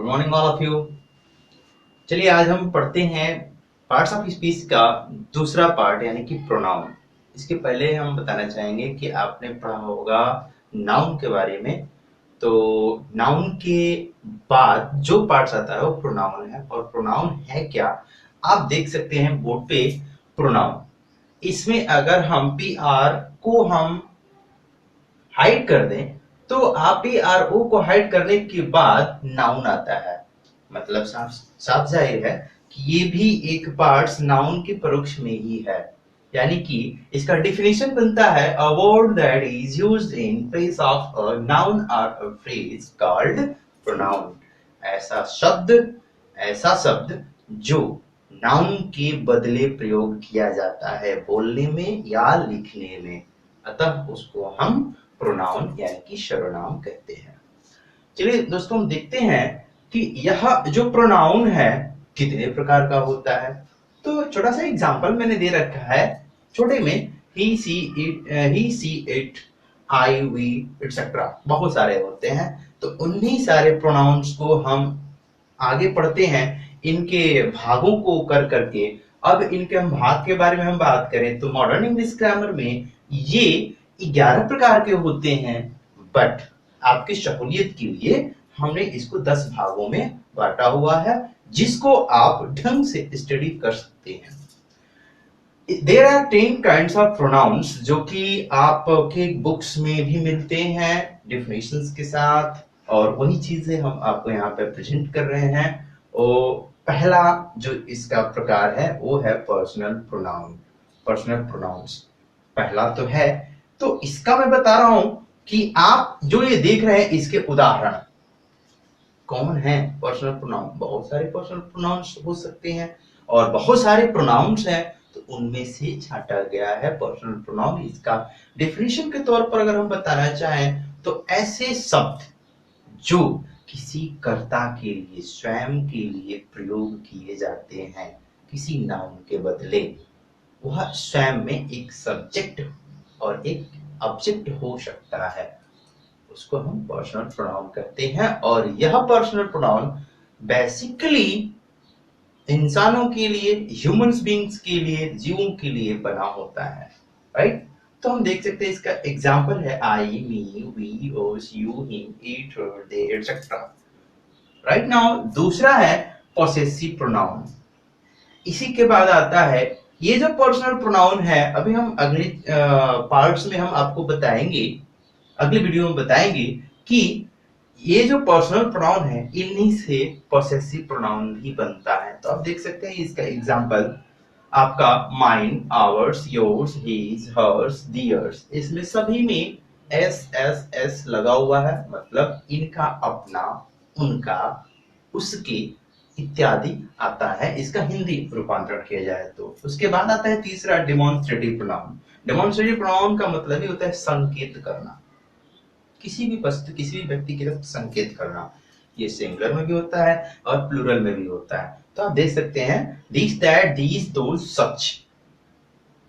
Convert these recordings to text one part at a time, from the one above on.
Good morning all of you. चलिए आज हम पढ़ते हैं पार्ट्स ऑफ स्पीच का दूसरा पार्ट यानी कि प्रोनाउन। इसके पहले हम बताना चाहेंगे कि आपने पढ़ा होगा नाउन के बारे में। तो नाउन के बाद जो पार्ट्स आता है वो प्रोनाउन है। और प्रोनाउन है क्या, आप देख सकते हैं बोर्ड पे प्रोनाउन। इसमें अगर हम पी आर को हम हाइड कर दें तो आप पी आर ओ को हाइड करने के बाद नाउन आता है। मतलब साफ साफ जाहिर है कि ये भी एक पार्ट्स नाउन के परोक्ष में ही है। यानी कि इसका डिफिनेशन बनता है a word that is used in place of a noun और अ फ्रेज कॉल्ड प्रोनाउन। ऐसा शब्द जो नाउन के बदले प्रयोग किया जाता है बोलने में या लिखने में, अतः उसको हम प्रोनाउन यानी कि सर्वनाम कहते हैं। चलिए दोस्तों हम देखते हैं कि यह जो प्रोनाउन है कितने प्रकार का होता है। तो छोटा सा एग्जांपल मैंने दे रखा है छोटे में, he she it I we etcetera बहुत सारे होते हैं। तो उन्हीं सारे प्रोनाउंस को हम आगे पढ़ते हैं इनके भागों को कर करके। अब इनके हम भाग के बारे में हम बात करें तो मॉडर्न इंग्लिश ग्रामर में ये 11 प्रकार के होते हैं, बट आपकी सहूलियत के लिए हमने इसको 10 भागों में बांटा हुआ है जिसको आप ढंग से स्टडी कर सकते हैं। There are 10 kinds of pronouns जो कि आपके बुक्स में भी मिलते हैं डिफिनेशंस के साथ, और वही चीजें हम आपको यहाँ पे प्रेजेंट कर रहे हैं। और पहला जो इसका प्रकार है वो है पर्सनल प्रोनाउन। पर्सनल प्रोनाउंस पहला तो है, तो इसका मैं बता रहा हूं कि आप जो ये देख रहे हैं इसके उदाहरण कौन है। पर्सनल प्रोनाउन बहुत सारे पर्सनल प्रोनाउंस हो सकते हैं और बहुत सारे प्रोनाउंस हैं, तो उनमें से छांटा गया है पर्सनल प्रोनाउन। इसका डेफिनेशन के तौर पर अगर हम बताना चाहें तो ऐसे शब्द जो किसी कर्ता के लिए स्वयं के लिए प्रयोग किए जाते हैं किसी नाउन के बदले, वह स्वयं में एक सब्जेक्ट और एक ऑब्जेक्ट हो सकता है, उसको हम पर्सनल प्रोनाउन कहते हैं। और यह पर्सनल प्रोनाउन बेसिकली इंसानों के लिए, ह्यूमंस बीइंग्स के लिए, जीवों के लिए बना होता है, राइट। तो हम देख सकते हैं इसका एग्जांपल है I, me, we, us, you, him, it, her, they etcetera. Right now दूसरा है पॉसेसिव प्रोनाउन। इसी के बाद आता है ये जो पर्सनल प्रोनाउन है, अभी हम अगले पार्ट्स में हम आपको बताएंगे, अगले वीडियो में बताएंगे कि ये जो पर्सनल प्रोनाउन है इन्हीं से पॉसेसिव प्रोनाउन भी बनता है। तो आप देख सकते हैं इसका एग्जांपल आपका mine, ours, yours, his, hers, theirs, इसमें सभी में एस लगा हुआ है, मतलब इनका, अपना, उनका, उसके इत्यादि आता है। इसका हिंदी रूपांतरण किया जाए तो उसके बाद आता है तीसरा डेमोन्स्ट्रेटिव प्रोनाउन। डेमोन्स्ट्रेटिव प्रोनाउन का मतलब ही होता है संकेत करना, किसी भी वस्तु, किसी भी व्यक्ति की तरफ संकेत करना। ये सिंगुलर में भी होता है और प्लूरल में भी होता है। तो आप देख सकते हैं this, that, these, those, such.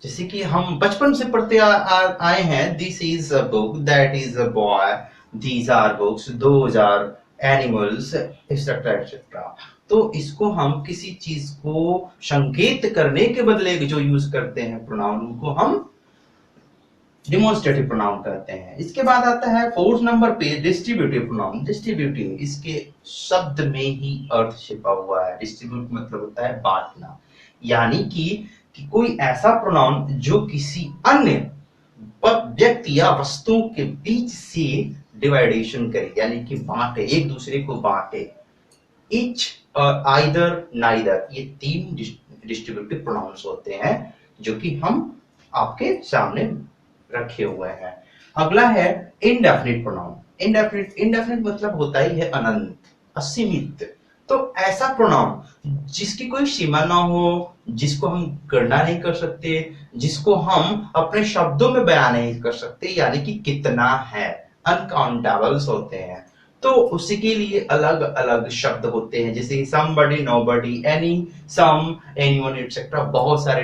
जैसे कि हम बचपन से पढ़ते आए हैं, this is a book, that is a boy, these are books, those are animals, etcetera etcetera. तो इसको हम किसी चीज को संकेत करने के बदले जो यूज करते हैं प्रोनाउन को हम डिमोन्स्ट्रेटिव प्रोनाउन कहते हैं। इसके बाद आता है फोर्थ नंबर पे डिस्ट्रीब्यूटिव प्रोनाउन। डिस्ट्रीब्यूटिव इसके शब्द में ही अर्थ छिपा हुआ है। डिस्ट्रीब्यूट मतलब होता है बांटना, यानी कि कोई ऐसा प्रोनाउन जो किसी अन्य व्यक्ति या वस्तु के बीच से डिवाइडेशन करे, यानी कि बांटे, एक दूसरे को बांटे। इच और आइदर, नाइदर, ये 3 डिस्ट्रीब्यूटिव प्रोनाउंस होते हैं जो कि हम आपके सामने रखे हुए हैं। अगला है इनडेफिनिट प्रोनाउन। इनडेफिनिट मतलब होता ही है अनंत, असीमित। तो ऐसा प्रोनाउन जिसकी कोई सीमा ना हो, जिसको हम गणना नहीं कर सकते, जिसको हम अपने शब्दों में बयान नहीं कर सकते, यानी कि कितना है, अनकाउंटेबल्स होते हैं। तो उसी के लिए अलग अलग शब्द होते हैं, जैसे समबडी, नोबडी, एनी, सम, एनीवन एटसेट्रा। बहुत सारे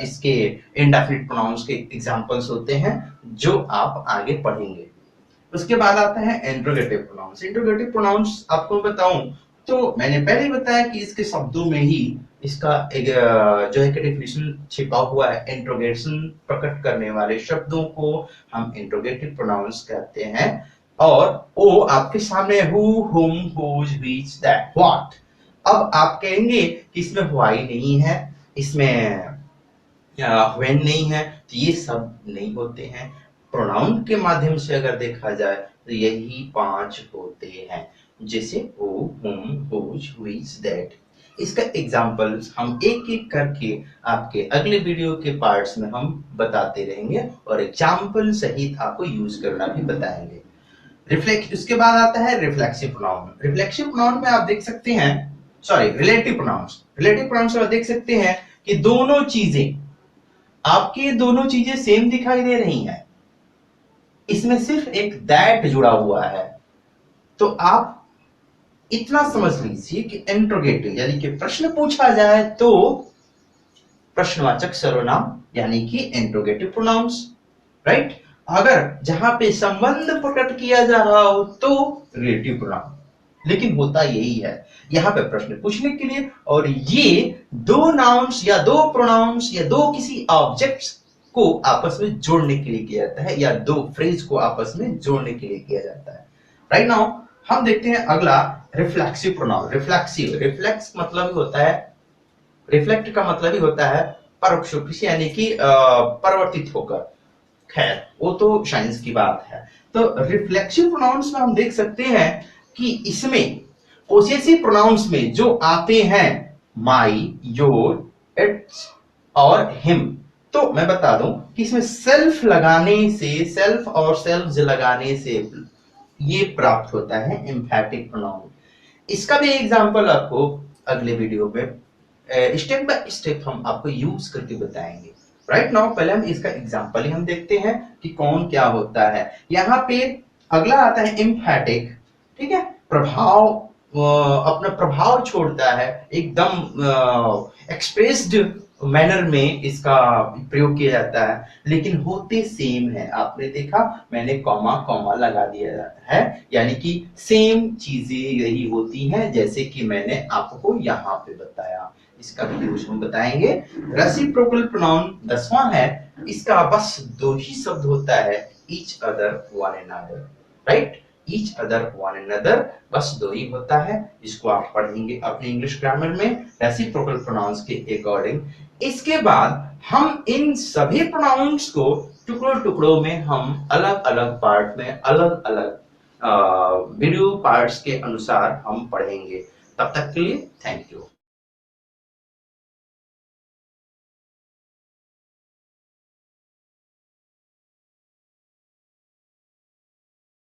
इसके इंडेफिनिट प्रोनाउंस के एग्जांपल्स होते हैं जो आप आगे पढ़ेंगे। उसके बाद आता है इंट्रोगेटिव प्रोनाउंस। इंट्रोगेटिव प्रोनाउंस आपको बताऊं तो मैंने पहले ही बताया कि इसके शब्दों में ही इसका एक जो है कि डेफिनेशन छिपा हुआ है। इंट्रोगेशन प्रकट करने वाले शब्दों को हम इंट्रोगेटिव प्रोनाउंस कहते हैं। और ओ आपके सामने हु, हुम, हुज, व्हिच, दैट, व्हाट। अब आप कहेंगे कि इसमें व्हाई नहीं है, इसमें व्हेन नहीं है, तो ये सब नहीं होते हैं। प्रोनाउन के माध्यम से अगर देखा जाए तो यही 5 होते हैं, जैसे हु, हुम, हुज, व्हिच, दैट। इसका एग्जाम्पल्स हम एक एक करके आपके अगले वीडियो के पार्ट्स में हम बताते रहेंगे और एग्जाम्पल सहित आपको यूज करना भी बताएंगे। रिफ्लेक्स, उसके बाद आता है रिफ्लेक्सिव प्रोनाउन। रिफ्लेक्सिव प्रोनाउन में आप देख सकते हैं, sorry relative pronouns. Relative pronouns में आप देख सकते हैं कि दोनों चीजें, आपकी दोनों चीजें सेम दिखाई दे रही हैं, इसमें सिर्फ एक दैट जुड़ा हुआ है। तो आप इतना समझ लीजिए कि इंट्रोगेटिव यानी कि प्रश्न पूछा जाए तो प्रश्नवाचक सर्वनाम यानी कि इंट्रोगेटिव प्रोनाउंस, राइट। अगर जहां पे संबंध प्रकट किया जा रहा हो तो रिलेटिव प्रोनाउन। लेकिन होता यही है, यहां पे प्रश्न पूछने के लिए और ये दो नाउन्स या दो प्रोनाउंस या दो किसी ऑब्जेक्ट्स को आपस में जोड़ने के लिए किया जाता है, या दो फ्रेज को आपस में जोड़ने के लिए किया जाता है। राइट नाउ हम देखते हैं अगला रिफ्लेक्सिव प्रोनाउन। रिफ्लेक्सिव, रिफ्लेक्स मतलब होता है, रिफ्लेक्ट का मतलब ही होता है परोक्ष रूप से, यानी कि परिवर्तित होकर। खैर वो तो साइंस की बात है। तो रिफ्लेक्सिव प्रोनाउंस में हम देक सकते हैं कि इसमें पोसेसिव प्रोनाउंस में जो आते हैं माई, योर, इट्स और हिम, तो मैं बता दूं कि इसमें सेल्फ लगाने से, सेल्फ और सेल्फ्स लगाने से ये प्राप्त होता है एम्फैटिक प्रोनाउन। इसका भी एग्जांपल आपको अगले वीडियो में स्टेप बाय स्टेप हम आपको यूज करके बताएंगे। राइट नाउ पहले हम इसका एग्जांपल ही हम देखते हैं कि कौन क्या होता है। यहाँ पे अगला आता है एम्फैटिक, ठीक है। प्रभाव, अपना प्रभाव छोड़ता है, एकदम एक्सप्रेस्ड मैनर में इसका प्रयोग किया जाता है, लेकिन होते सेम है। आपने देखा मैंने कॉमा कॉमा लगा दिया है, यानी कि सेम चीजें यही होती हैं जैसे कि मैंने आपको यहाँ पे बताया। इसका भी यूज हम बताएंगे। रेसिप्रोकल प्रोनाउन 10वां है, इसका बस दो ही शब्द होता है, each other, one another, right. Each other, one another, बस दो ही होता है। इसको आप पढ़ेंगे अपने इंग्लिश ग्रामर में रेसिप्रोकल प्रोनाउंस के अकॉर्डिंग। इसके बाद हम इन सभी प्रोनाउंस को टुकड़ों टुकड़ों में हम अलग अलग पार्ट में अलग अलग वीडियो पार्ट्स के अनुसार हम पढ़ेंगे। तब तक के लिए थैंक यू।